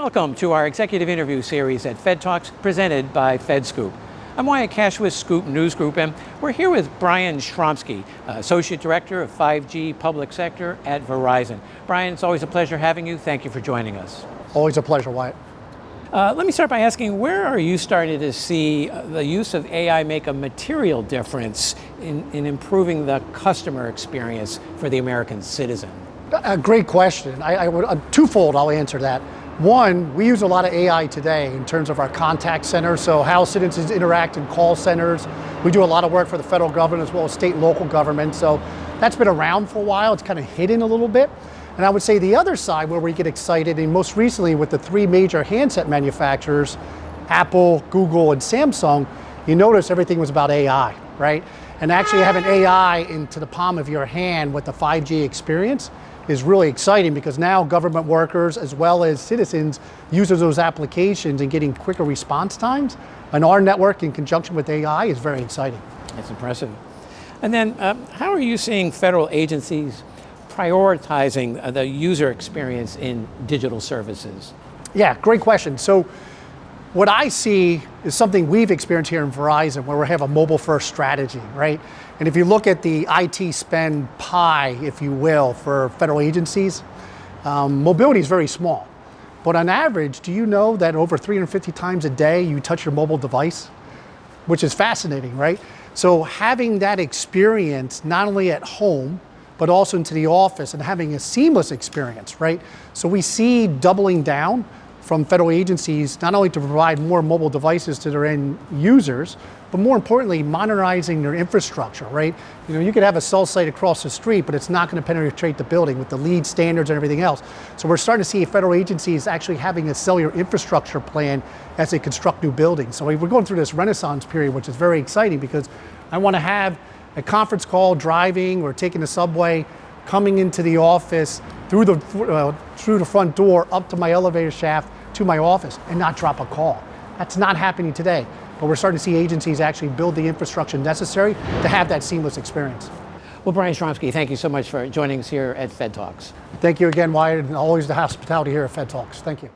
Welcome to our executive interview series at FedTalks, presented by FedScoop. I'm Wyatt Cash with Scoop News Group, and we're here with Bryan Schromsky, Associate Director of 5G Public Sector at Verizon. Bryan, it's always a pleasure having you. Thank you for joining us. Always a pleasure, Wyatt. Let me start by asking, where are you starting to see the use of AI make a material difference in improving the customer experience for the American citizen? A great question. I would twofold I'll answer that. One, we use a lot of AI today in terms of our contact center, so how citizens interact in call centers. We do a lot of work for the federal government as well as state and local government, so that's been around for a while. It's kind of hidden a little bit. And I would say the other side where we get excited, and most recently with the three major handset manufacturers, Apple, Google, and Samsung, you notice everything was about AI, right? And actually having AI into the palm of your hand with the 5G experience is really exciting, because now government workers as well as citizens using those applications and getting quicker response times. And our network in conjunction with AI is very exciting. That's impressive. And then how are you seeing federal agencies prioritizing the user experience in digital services? Yeah, great question. So what I see is something we've experienced here in Verizon, where we have a mobile first strategy, right? And if you look at the IT spend pie, if you will, for federal agencies, mobility is very small. But on average, do you know that over 350 times a day you touch your mobile device? Which is fascinating, right? So having that experience not only at home, but also into the office and having a seamless experience, right? So we see doubling down from federal agencies, not only to provide more mobile devices to their end users, but more importantly, modernizing their infrastructure, right? You know, you could have a cell site across the street, but it's not going to penetrate the building with the LEED standards and everything else. So we're starting to see federal agencies actually having a cellular infrastructure plan as they construct new buildings. So we're going through this renaissance period, which is very exciting, because I want to have a conference call driving or taking the subway, coming into the office through the front door up to my elevator shaft to my office and not drop a call. That's not happening today, but we're starting to see agencies actually build the infrastructure necessary to have that seamless experience. Well, Bryan Schromsky, thank you so much for joining us here at FedTalks. Thank you again, Wyatt, and always the hospitality here at FedTalks. Thank you.